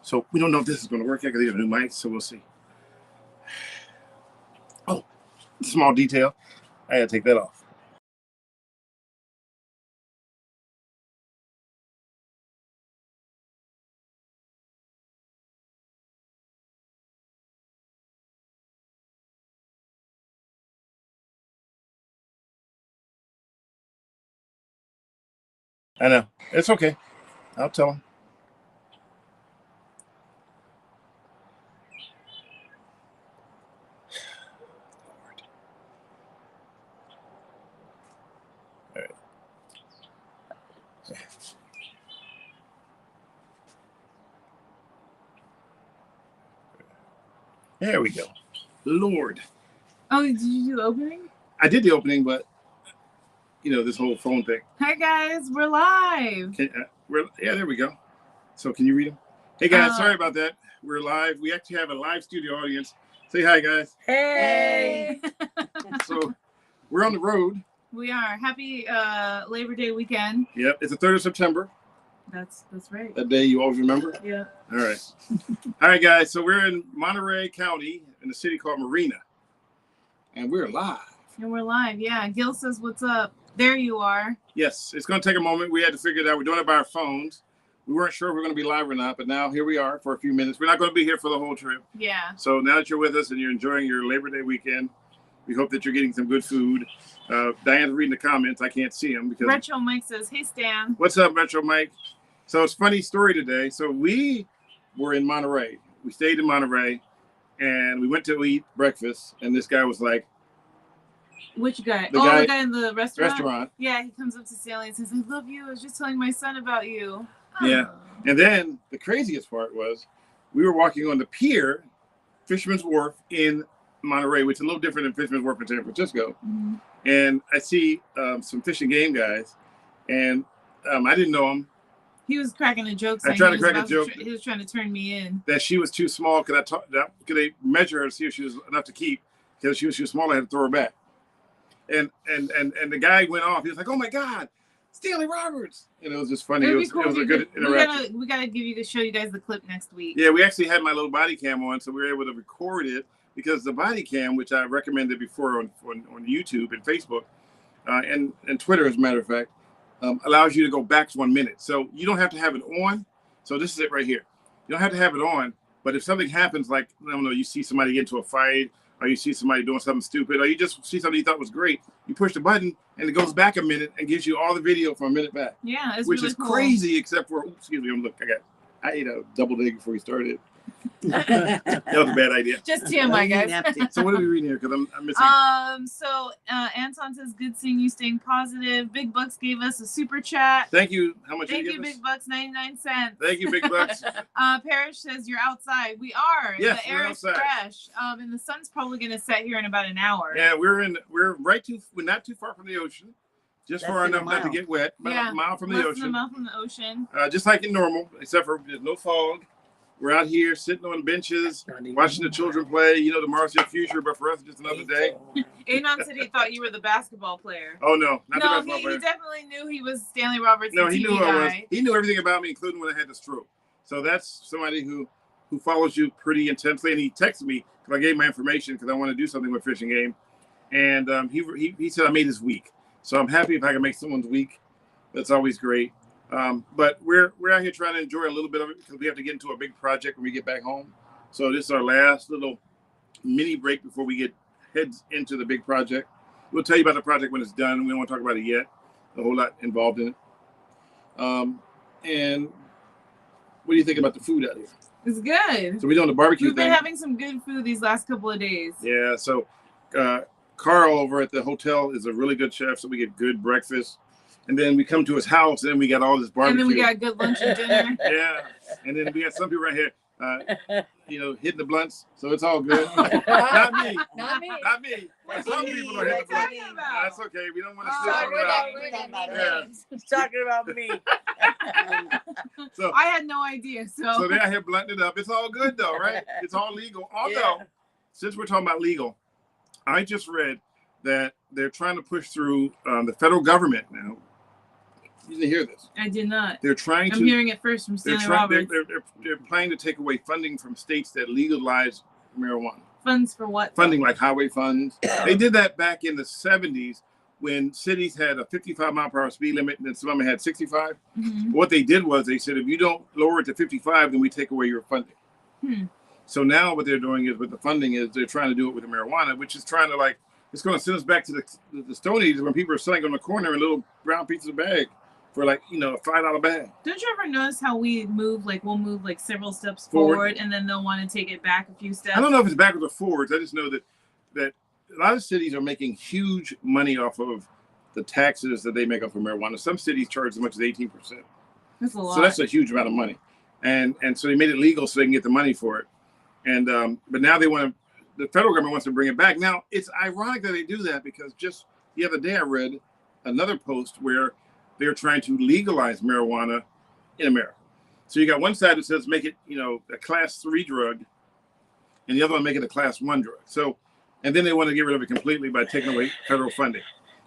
So we don't know if this is going to work yet because they got a new mic, so we'll see. Oh, small detail. I had to take that off. I know. It's okay. I'll tell him. All right. There we go. Lord. Oh, did you do the opening? I did the opening, but you know, this whole phone thing. Hi guys, we're live. Yeah, there we go. So can you read them? Hey guys, sorry about that. We're live. We actually have a live studio audience. Say hi, guys. Hey. So we're on the road. We are. Happy Labor Day weekend. Yep, it's the 3rd of September. That's right. That day you always remember? Yeah. All right. All right, guys. So we're in Monterey County in a city called Marina. And we're live. And we're live, yeah. Gil says, what's up? There you are. Yes, it's going to take a moment. We had to figure it out. We're doing it by our phones. We weren't sure if we were going to be live or not, but now here we are for a few minutes. We're not going to be here for the whole trip. Yeah. So now that you're with us and you're enjoying your Labor Day weekend, we hope that you're getting some good food. Diane's reading the comments. I can't see them because Retro Mike says, hey, Stan. What's up, Retro Mike? So it's a funny story today. So we were in Monterey. We stayed in Monterey, and we went to eat breakfast, and this guy was like, which guy? The guy in the restaurant? Yeah, he comes up to Stanley and says, I love you. I was just telling my son about you. Yeah. And then the craziest part was we were walking on the pier, Fisherman's Wharf in Monterey, which is a little different than Fisherman's Wharf in San Francisco. Mm-hmm. And I see some Fish and Game guys, and I didn't know him. He was cracking a joke. I tried to crack a joke. He was trying to turn me in. That she was too small. Could they measure her to see if she was enough to keep? Because she was small, I had to throw her back. And the guy went off. He was like, "Oh my God, Stanley Roberts!" And it was just funny. It was a good interaction. We gotta show you guys the clip next week. Yeah, we actually had my little body cam on, so we were able to record it because the body cam, which I recommended before on YouTube and Facebook, and Twitter, as a matter of fact, allows you to go back 1 minute. So you don't have to have it on. So this is it right here. You don't have to have it on, but if something happens, like, I don't know, you see somebody get into a fight, or you see somebody doing something stupid, or you just see something you thought was great, you push the button and it goes back a minute and gives you all the video from a minute back. Yeah, it's which really is cool. crazy, except for, excuse me, I ate a double dig before we started. That was a bad idea. Just TMI, guys. So what are we reading here? Because I'm missing. So Anton says, good seeing you, staying positive. Big Bucks gave us a super chat. Thank you. How much Thank did you, give us? Big Bucks, 99 cents. Thank you, Big Bucks. Parrish says, you're outside. We are. Yes, the air is fresh. And the sun's probably going to set here in about an hour. Yeah, we're not too far from the ocean. Just far enough not to get wet. About a mile from the ocean. A mile from the ocean. Just like in normal, except for there's no fog. We're out here sitting on benches, watching the children play. You know, tomorrow's your future, but for us, it's just another day. Anon said he thought you were the basketball player. Oh, no, not the basketball player. He definitely knew he was Stanley Roberts. No, he knew who I was. He knew everything about me, including when I had the stroke. So that's somebody who follows you pretty intensely. And he texted me because I gave my information because I want to do something with Fish and Game. And he said I made his week. So I'm happy if I can make someone's week. That's always great. But we're out here trying to enjoy a little bit of it because we have to get into a big project when we get back home. So this is our last little mini break before we get heads into the big project. We'll tell you about the project when it's done. We don't want to talk about it yet. A whole lot involved in it. And what do you think about the food out here? It's good. So we're doing the barbecue thing. We've been having some good food these last couple of days. Yeah. So Carl over at the hotel is a really good chef. So we get good breakfast. And then we come to his house, and then we got all this barbecue. And then we got good lunch and dinner. Yeah. And then we got some people right here, hitting the blunts. So it's all good. Not me. Not me. Not me. Some people are hitting the blunts. That's okay. We don't want to sit around. He's talking about me. So I had no idea. So they're out here blunting it up. It's all good, though, right? It's all legal. Although, since we're talking about legal, I just read that they're trying to push through the federal government now. You didn't hear this. I did not. They're trying to. I'm hearing it first from Stanley Roberts. They're planning to take away funding from states that legalize marijuana. Funds for what? Funding like highway funds. They did that back in the 70s when cities had a 55-mile-per-hour speed limit and then some of them had 65. Mm-hmm. What they did was they said, if you don't lower it to 55, then we take away your funding. So now what they're doing is with the funding is they're trying to do it with the marijuana, which is trying to like, it's going to send us back to the Stone Ages when people are selling on the corner in little brown pieces of bag for like, a $5 bag. Don't you ever notice how we'll move like several steps forward and then they'll want to take it back a few steps? I don't know if it's backwards or forwards. I just know that a lot of cities are making huge money off of the taxes that they make off of marijuana. Some cities charge as much as 18%. That's a lot. So that's a huge amount of money. And so they made it legal so they can get the money for it. And but now the federal government wants to bring it back. Now, it's ironic that they do that because just the other day I read another post where they're trying to legalize marijuana in America. So you got one side that says make it, a class 3 drug, and the other one make it a class 1 drug. So, and then they want to get rid of it completely by taking away federal funding.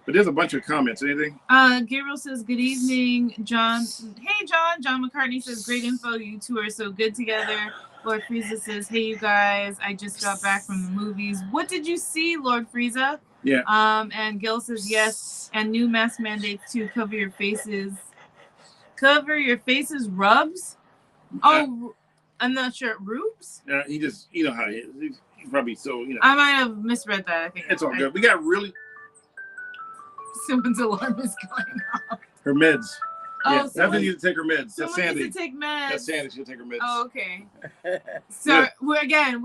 But there's a bunch of comments. Anything? Gabriel says, good evening, John. Hey, John. John McCartney says, great info. You two are so good together. Lord Frieza says, hey, you guys. I just got back from the movies. What did you see, Lord Frieza? Yeah. And Gil says, yes. And new mask mandates to cover your faces. Cover your faces rubs? Oh, I'm not sure. Rubes? Yeah, he just, how he is. He's probably so, I might have misread that. I think it's all good. We got really... Someone's alarm is going off. Her meds. Oh, yeah, Stephanie needs to take her meds. That's Sandy. Needs to take meds. That's Sandy. She'll take her meds. Oh, okay. So we're not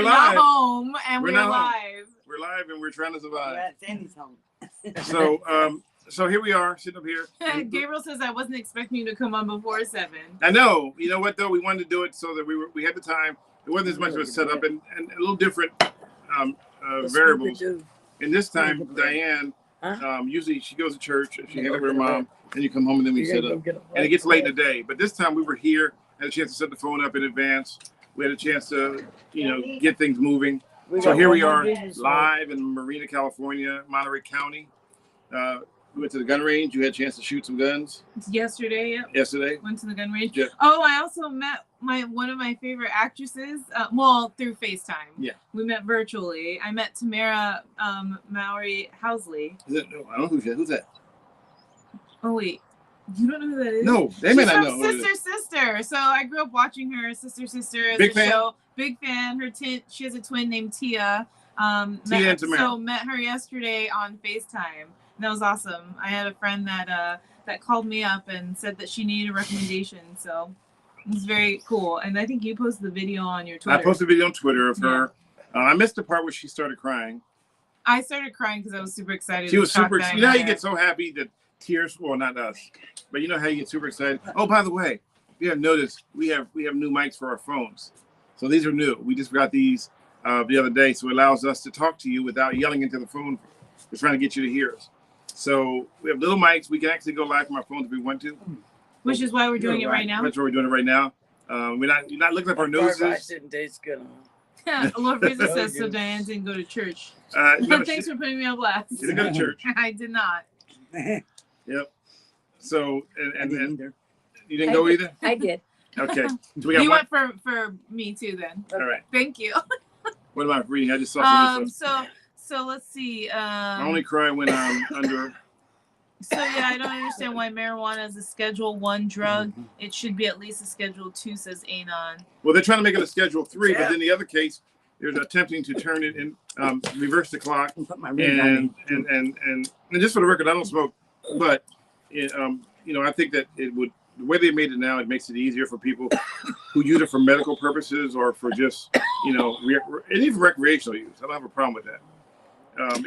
not home and we're live. We're live and we're trying to survive. Yeah, Sandy's home. So here we are, sitting up here. Gabriel says I wasn't expecting you to come on before 7. I know. You know what though? We wanted to do it so that we had the time. It wasn't as much of a setup and a little different variables. And this time, Diane. Usually she goes to church, she hangs out with her mom, and you come home and then we sit up. And it gets late in the day. But this time we were here, had a chance to set the phone up in advance. We had a chance to, get things moving. So here we are live in Marina, California, Monterey County. We went to the gun range. You had a chance to shoot some guns. Yesterday, yep. Yesterday. Went to the gun range. Yeah. Oh, I also met one of my favorite actresses. Through FaceTime. Yeah. We met virtually. I met Tamara Mowry Housley. I don't know who's that. Oh wait. You don't know who that is? No, they may not know. Sister. So I grew up watching her Sister. Big fan. Show. Big fan. She has a twin named Tia. Tia and Tamara. So met her yesterday on FaceTime. And that was awesome. I had a friend that called me up and said that she needed a recommendation. So it was very cool. And I think you posted the video on your Twitter. I posted a video on Twitter of her. I missed the part where she started crying. I started crying because I was super excited. She was super excited. You know how you get so happy that tears, well, not us, but you know how you get super excited? Oh, by the way, you have noticed we have new mics for our phones. So these are new. We just got these the other day. So it allows us to talk to you without yelling into the phone. We're trying to get you to hear us. So we have little mics. We can actually go live from our phones if we want to. Which is why we're doing it right now. That's why we're doing it right now. You're not looking up our noses. Didn't taste good. Lord Rizzo says so. Diane didn't go to church. Thanks for putting me on blast. You didn't go to church. I did not. Yep. So and you didn't go either. I did. Okay. So we got you went for me too then. All right. Thank you. What am I reading? I just saw some. So let's see. I only cry when I'm under. So yeah, I don't understand why marijuana is a Schedule 1 drug. It should be at least a Schedule 2, says Anon. Well, they're trying to make it a Schedule 3, but then the other case, they're attempting to turn it in, reverse the clock. And just for the record, I don't smoke, but I think that it would. The way they made it now, it makes it easier for people who use it for medical purposes or for just and even recreational use. I don't have a problem with that.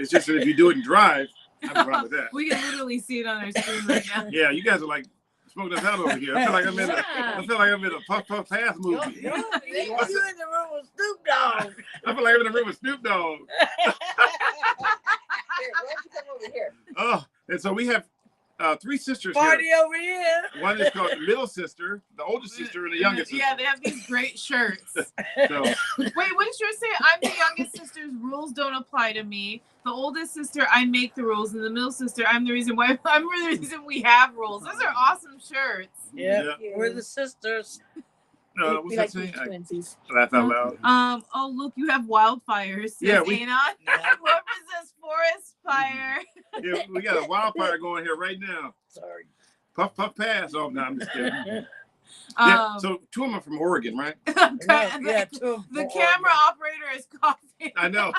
It's just that if you do it and drive, I have a problem with that. We can literally see it on our screen right now. Yeah, you guys are like smoking us out over here. I feel like I'm in a Puff Puff Pass movie. You're in the room with Snoop Dogg. I feel like I'm in the room with Snoop Dogg. Here, why don't you come over here? Oh, and so we have three sisters Party here. over here. One is called the middle sister, the oldest sister, and the youngest sister. Yeah, they have these great shirts. So, Wait, what did you say? I'm the youngest sister's rules don't apply to me. The oldest sister, I make the rules, and the middle sister, I'm the reason we have rules. Those are awesome shirts. Yeah, we're the sisters. what's that saying? Twinsies. Laugh out loud. Oh look, you have wildfires. Says Yeah, Anon. What resist forest fire? Yeah, we got a wildfire going here right now. Sorry. Puff, puff, pass. Oh, no, I'm just kidding. So two of them are from Oregon, right? Yeah, the camera operator is coughing. I know.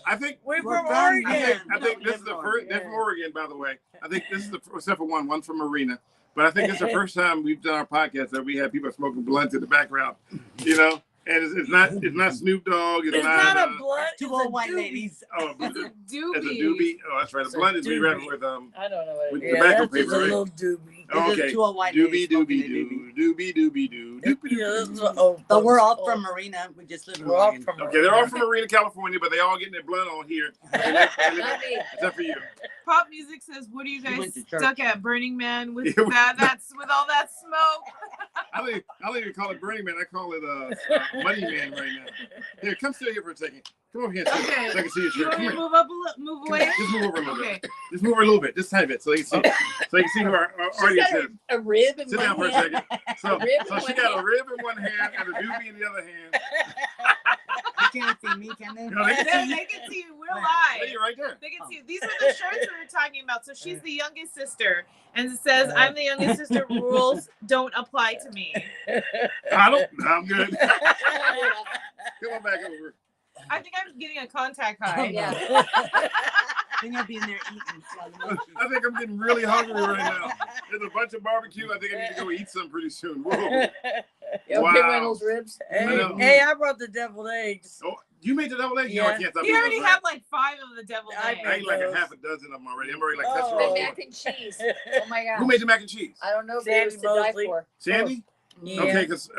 I think we're from from Oregon. I think this is the first. They're from Oregon, by the way. I think this is except for one from Marina. But I think it's the first time we've done our podcast that we had people smoking blunts in the background. You know, and it's not Snoop Dogg. It's not a blunt. Two old white ladies. Oh, It's a doobie. it's a doobie. Oh, that's right. A blunt is we wrapped with I don't know what with it is. tobacco That's just paper, a right? little doobie. Oh, okay. Two old white Doobie ladies doobie smoking a doo. Doobie doobie doo. Yeah, that's what old But we're all folks from call Marina. We just live in We're all Oregon. from Okay, they're all from Marina, California, but they all getting their blunt on here. Except for you. Pop music says, "What are you She guys went to church. stuck at? Burning Man with Yeah, that's with all that smoke." I don't even call it Burning Man. I call it Money Man right now. Here, come sit here for a second. Come over here, Okay. so I can see your You shirt. want Come me to here. move up move Come away? here. Just move over a little Okay. bit. Just move over a little bit. Just tiny bit, so they can see. So you can see who our audience is. A rib in Sit one down for a hand. second. So rib in she one got a hand. rib in one hand and a doobie in the other hand. They can't see me, can they? No, they can see you. They can see you. We're Hey, live. you're right there. They can see. These are the shirts we were talking about. So she's the youngest sister, and it says, "I'm the youngest sister. Rules don't apply to me." I'm good. Come on back over. I think I'm getting a contact high. Yeah. Then I'll be in there eating. I think I'm getting really hungry right now. There's a bunch of barbecue. I think I need to go eat some pretty soon. Whoa. Okay, Wow. Reynolds ribs. I brought the deviled eggs. Oh, you made the double egg? Yeah. No, I can't stop He eating already those, had right? like 5 of the deviled I eggs. I ate like a half a dozen of them already. I'm already like, that's Oh. The wrong. mac and cheese. Oh my god. Who made the mac and cheese? I don't know, but it was to Sandy die Mosley. for. Sandy? Yeah. Okay, because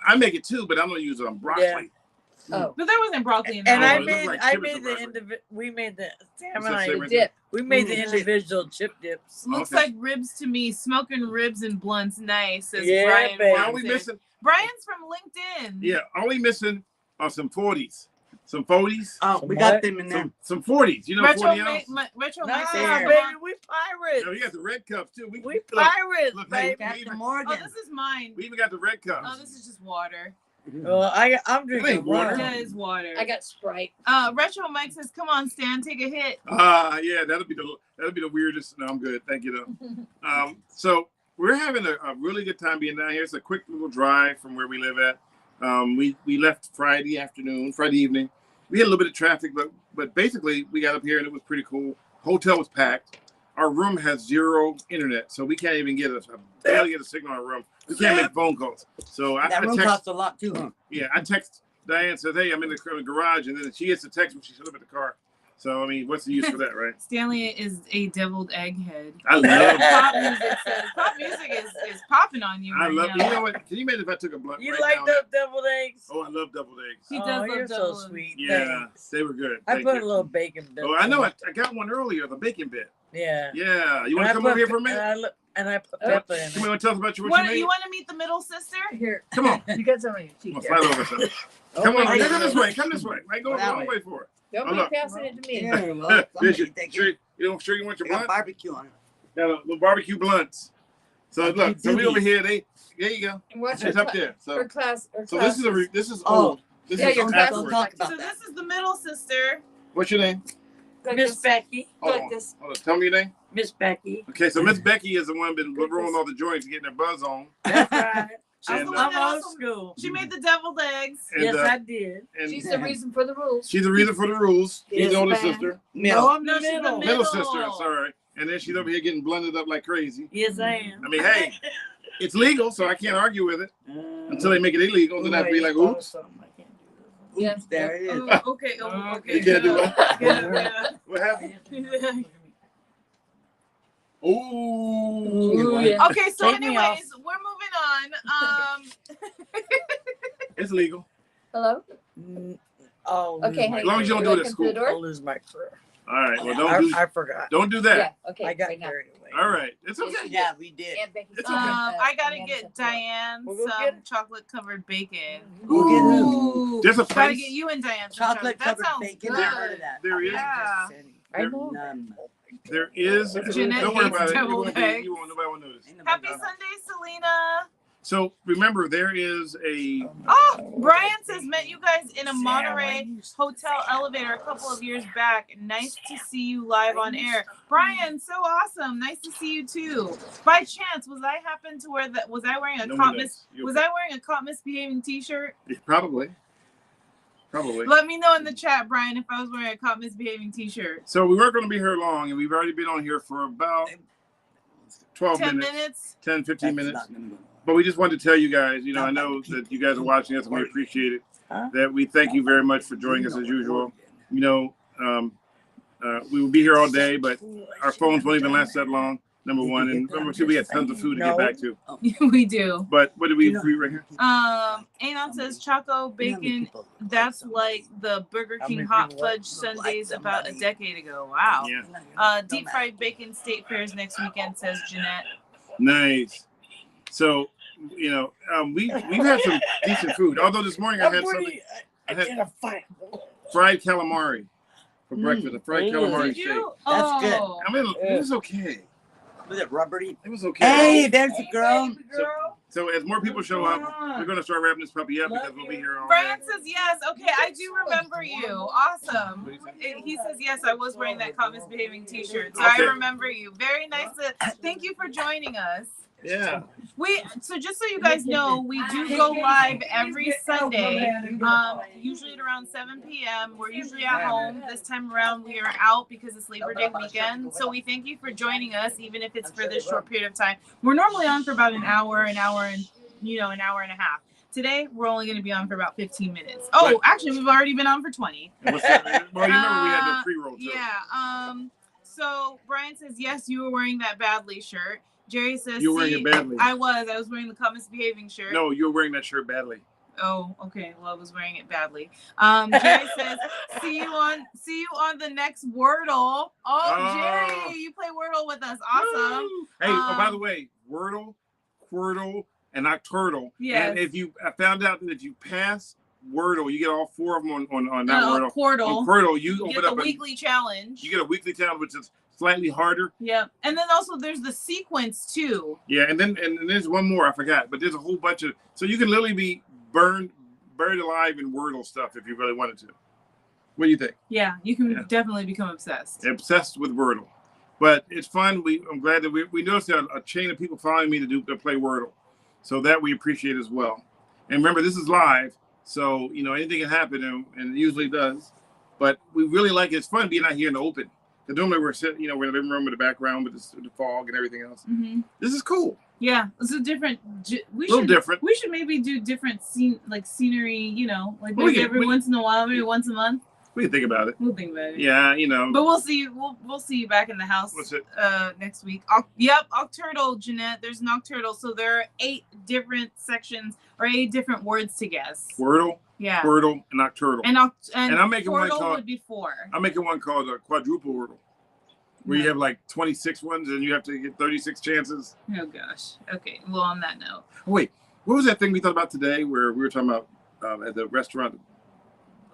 I make it too, but I'm gonna use broccoli. Yeah. Oh, But there wasn't broccoli in And that Oh, I it looks made like I chips made and the broccoli. we made the Sam What's and that I say right dip. we made the Mm. individual chip dips. Looks Okay. like ribs to me. Smoking ribs and blunts, nice. Says Yeah, Brian. baby. Now we Watson. missing, Brian's from LinkedIn. yeah, all we missing are some 40s. Some 40s. Oh, we got them in there. Some 40s. You know, Retro 40 ounce? Retro Nah, Mike there. says, baby, "Come on." we pirates. No, you got the red cups too. We look, pirates, look, hey, baby. Captain Oh, Morgan. this is mine. we even got the red cups. Oh, this is just water. Well, I'm drinking ain't water. water. That is water. I got Sprite. Retro Mike says, "Come on, Stan, take a hit." Yeah, that'll be the weirdest. No, I'm good. Thank you though. So we're having a really good time being down here. It's a quick little drive from where we live at. We left Friday evening. We had a little bit of traffic, but basically we got up here and it was pretty cool. Hotel was packed. Our room has zero internet, so we can't even barely get a signal in our room. We can't make phone calls. So That room costs a lot too, huh? I text Diane, says, "Hey, I'm in the garage," and then she gets a text when she's up at the car. So I mean, what's the use for that, right? Stanley is a deviled egg head. I love. Pop music says, "Pop music is popping on you." I right love. now. You know what? Can you imagine if I took a blunt? You right like now? those deviled eggs? Oh, I love deviled eggs. He does Oh, love you're so deviled. sweet. Yeah, Thanks. they were good. I Thank put you. a little bacon. bit Oh, I know. in I got one earlier, the bacon bit. Yeah. Yeah, you And want I to come put over here for a pe- minute? And I put pepper in Come it. on, tell us about what you made. You want to meet the middle sister? Here. Come on. You got some on your Come on, cheek. slide over. Son. Oh Come on, my come this goodness. way. Come this way. I ain't going the That wrong way. way for it. Don't Oh, be look. passing it to me. Yeah. Yeah. Well, Yes, somebody take sure, it. you want your I got blunt? barbecue on it. Got a little barbecue blunts. So look, so we over here. There you go. And what's It's her up there. Her So class. this is Oh. old. This Yeah, is your from class afterwards. will talk about So that. this is the middle sister. What's your name? Like Miss this. Becky. Hold Like on. this. Hold on. Tell me your name. Miss Becky. Okay, so Miss Becky is the one been Good rolling this. all the joints, getting their buzz on. That's right. She's And, the one I'm that old also, school. she made the deviled eggs. And, Yes, I did. and She's the reason for the rules. she's the reason for the rules. She's Yes, the oldest ma'am. sister. No, I'm No, the she's the middle. Middle Middle. sister, I'm sorry. And then she's over here getting blended up like crazy. Yes, I am. I mean, hey, it's legal, so I can't argue with it until they make it illegal. Then I'd be like, oops. Yes. There it is. Oh, okay. Oh, okay. You can't do what? Yeah. What happened? Yeah. Ooh. Ooh, yeah. Okay, so Take me anyways, we're moving on. It's legal. Hello? Oh, Okay, As hey, long as you don't do it at come to school. the door? I'll lose my career. All right. Well, I forgot. don't do that. Yeah, okay. I got right now. carried away. All right. It's okay. Yeah, we did. And Becky's It's talking, okay. I gotta Amanda's get up there. Diane We'll go get some it. chocolate covered bacon. We'll get it. Ooh, There's a gotta place- get you and Diane some Chocolate That covered sounds bacon. good. I've heard of that. There is. Yeah. I know. None. There is. Jeanette Don't worry hates about it. deviled eggs. Nobody will notice. Ain't nobody Happy got it. Sunday, Selena. So remember, there is a. Oh, Brian says met you guys in a Monterey hotel elevator a couple of years back. Nice to see you live on air, Brian. So awesome. Nice to see you too. By chance, was I wearing a No caught one knows. was I wearing a caught misbehaving T-shirt? Probably. Let me know in the chat, Brian, if I was wearing a caught misbehaving T-shirt. So we weren't going to be here long, and we've already been on here for about 12 10 minutes, minutes. 10, 15 That's minutes. not gonna go. But we just wanted to tell you guys, I know that you guys are watching us, and we appreciate it. That we thank you very much for joining us as usual. We will be here all day, but our phones won't even last that long. Number one, and number two, we had tons of food to get back to. We do. But what did we read right here? Anon says Choco Bacon. That's like the Burger King hot fudge sundaes about a decade ago. Wow. Yeah. Deep fried bacon state fairs next weekend, says Jeanette. Nice. So, we've had some decent food. Although this morning I had something. I had fried calamari for breakfast. A fried calamari Did steak. you? That's good. Oh. I mean, it was okay. Was it rubbery? It was okay. Hey, there's a girl. Baby girl. So as more people show up, we're going to start wrapping this puppy up because we'll be here all day. Brian says yes. Okay, I do remember you. Awesome. He says yes. I was wearing that caught misbehaving T-shirt, so Okay. I remember you. Very nice. Thank you for joining us. Yeah. So just so you guys know, we do go live every Sunday, usually at around 7 p.m. We're usually at home. This time around, we are out because it's Labor Day weekend. So we thank you for joining us, even if it's for this short period of time. We're normally on for about an hour and a half. Today, we're only going to be on for about 15 minutes. Oh, actually, we've already been on for 20. Well, you remember we had the pre-roll too. Yeah. So Brian says, yes, you were wearing that badly shirt. Jerry says, You were wearing it badly. I was wearing the Caught Misbehaving shirt. No, you were wearing that shirt badly. Oh, okay. Well, I was wearing it badly. Jerry says, see you on the next Wordle. Oh, Jerry, you play Wordle with us. Awesome. Hey, by the way, Wordle, Quirtle, and Octurtle. Yes. And I found out that if you pass Wordle, you get all four of them on not Wordle. Quirtle. On Quirtle, you You open get the up weekly challenge. you get a weekly challenge, which is slightly harder. Yeah. And then also there's the sequence too. Yeah, and then there's one more I forgot, but there's a whole bunch of so you can literally be buried alive in Wordle stuff if you really wanted to. What do you think? Yeah, you can definitely become obsessed. Obsessed with Wordle, but it's fun. I'm glad that we noticed a chain of people following me to play Wordle, so that we appreciate as well. And remember, this is live, so anything can happen, and it usually does. But we really like it. It's fun being out here in the open. And normally we're sitting, we're in the living room with the background with the fog and everything else. Mm-hmm. This is cool. Yeah, it's a different. Different. We should maybe do different scenery. Like Well, maybe every once in a while, maybe once a month. We can think about it. We'll think about it. Yeah, But we'll see. We'll see you back in the house. What's it? Next week. Octurtle, Jeanette. There's an Octurtle. So there are 8 different sections or 8 different words to guess. Wordle. Yeah. Wordle and Octurtle. And I'm making one Quirtle called. would be 4. I'm making one called a quadruple Wordle, where you have like 26 ones and you have to get 36 chances. Oh gosh. Okay. Well, on that note. Wait, what was that thing we thought about today where we were talking about at the restaurant?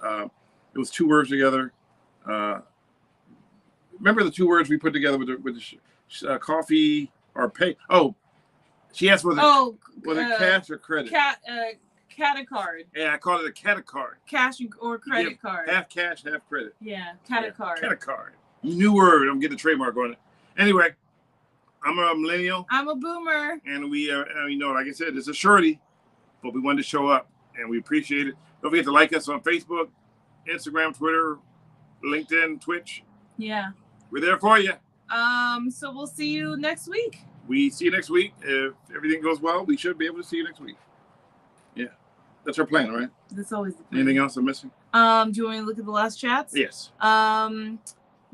It was 2 words together. Remember the 2 words we put together with the coffee or pay? Oh, she asked was it cash or credit? Catacard. Yeah, I called it a catacard. Cash or credit card. Half cash, half credit. Yeah, catacard. Catacard. New word. I'm getting a trademark on it. Anyway, I'm a millennial. I'm a boomer. And we, like I said, it's a shorty, but we wanted to show up, and we appreciate it. Don't forget to like us on Facebook, Instagram, Twitter, LinkedIn, Twitch. Yeah. We're there for you. So we'll see you next week. We see you next week. If everything goes well, we should be able to see you next week. Yeah. That's our plan, right? That's always the plan. Anything else I'm missing? Do you want to look at the last chats? Yes.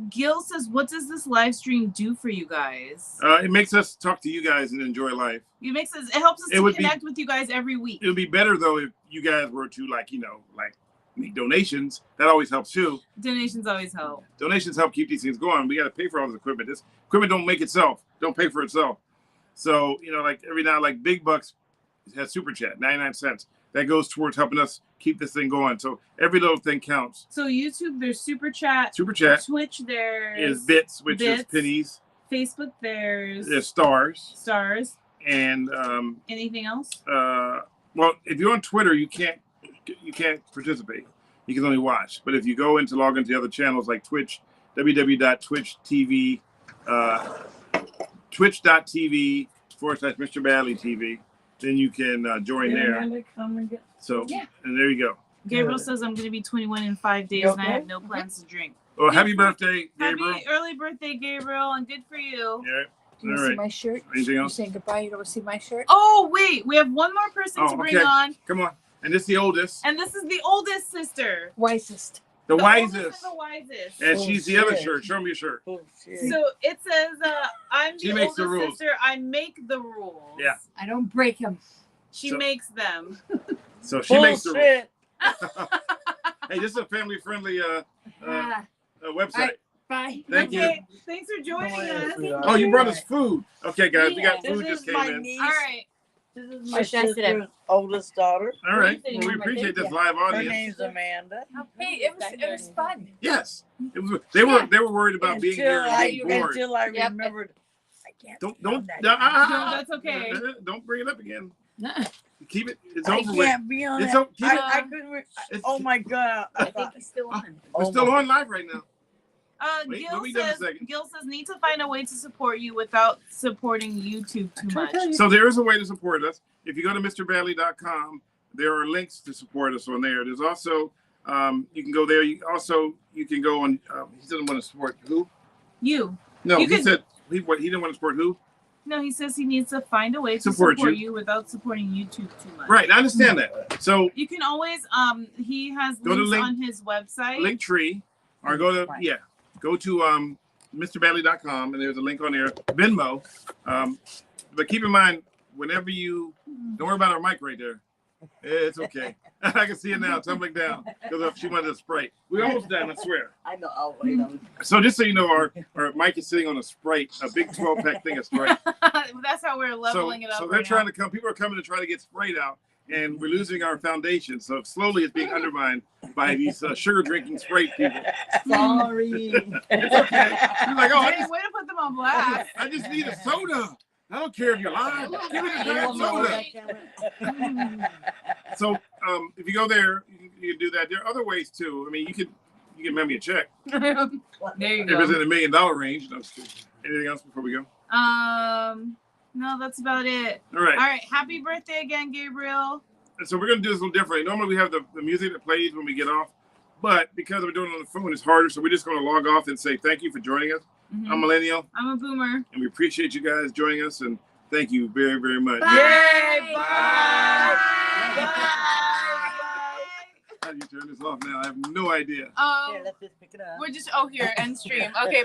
Gil says, what does this live stream do for you guys? It makes us talk to you guys and enjoy life. It helps us to connect with you guys every week. It would be better though if you guys were to like make donations. That always helps too. Donations always help. Donations help keep these things going. We got to pay for all this equipment. This equipment don't make itself. Don't pay for itself. So, like every now, like Big Bucks has Super Chat, 99 cents. That goes towards helping us keep this thing going. So every little thing counts. So YouTube, there's Super Chat. Super Chat Twitch, there's is bits, which is bits. pennies. Facebook, there's Stars. stars. And Anything else? well, if you're on Twitter, you can't participate. You can only watch. But if you go into log into the other channels like Twitch, www.twitch.tv, twitch.tv/Mr. Badley TV, then you can join there. So, Yeah. and there you go. Gabriel says I'm going to be 21 in 5 days and I have no plans to drink. Well, happy birthday, Gabriel. Happy early birthday, Gabriel, and good for you. Yeah. Do you All see right. my shirt? Anything You else? saying goodbye? You don't see my shirt? Oh, wait. We have one more person to bring okay. on. Come on. And this is the oldest, And this is the oldest sister. Wisest. the oldest wisest. and the wisest. And Oh, she's the other shit. shirt. Show me your shirt. Oh, shit. So it says, I'm She the makes the oldest rules. sister. I make the rules. Yeah. I don't break him. She So- makes them. So she makes the rules. Bullshit. Hey, this is a family-friendly Ah, website. bye. Thank you. Okay, thanks for joining us. Oh, you brought us food. Okay, guys, we got This food just is came my in. niece. All right. This is Where my should I sit sister's oldest daughter. All right. What do you Well, we think? appreciate this Yeah. live Her audience. name's Amanda. Hey, it was fun. Yes. It was. They were worried about being here and being bored. Until I Yep. remembered. I can't Don't sit on that. No, that's okay. Don't bring it up again. Nuh-uh. Keep it. It's I over with. can't be on It's that. okay. Keep it. I couldn't. It's- Oh my god! I think he's still on. We're still on live right now. Wait, Gil let me do it a says, second. Gil says, need to find a way to support you without supporting YouTube too much. So there is a way to support us. If you go to MrBadley.com, there are links to support us on there. There's also you can go there. You can go on. He doesn't want to support who? You. No, You he can- said he didn't want to support who? No, he says he needs to find a way to Support support you. you without supporting YouTube too much. Right, I understand that. So You can always he has Go to links link- on his website. Linktree, or go to MrBadley.com, and there's a link on there. Venmo, but keep in mind whenever you don't worry about our mic right there. It's okay. I can see it now tumbling down because she wanted a Sprite. We almost done, I swear. I know. I'll wait on. So just so you know, our mic is sitting on a Sprite, a big 12-pack thing of Sprite. That's how we're So, leveling it up. so they're right trying now. to come. People are coming to try to get Sprite out, and we're losing our foundation. So slowly, it's being undermined by these sugar drinking Sprite people. Sorry. It's okay. You're like, oh, Hey, way to put them on blast. I just need a soda. I don't care if you're live. Give me the damn soda. So if you go there, you can do that. There are other ways too. I mean, you can mail me a check There you if it's go. in the $1 million range. No, it's just- anything else before we go? No, that's about it. All right. All right, happy birthday again, Gabriel. So we're gonna do this a little differently. Normally we have the music that plays when we get off, but because we're doing it on the phone, it's harder. So we're just gonna log off and say thank you for joining us. Mhm. I'm Millennial, I'm a boomer. and we appreciate you guys joining us, and thank you very, very much. Yay! Bye. Bye. How do you turn this off now? I have no idea. Here, let's just pick it up. We're just here end stream. Okay.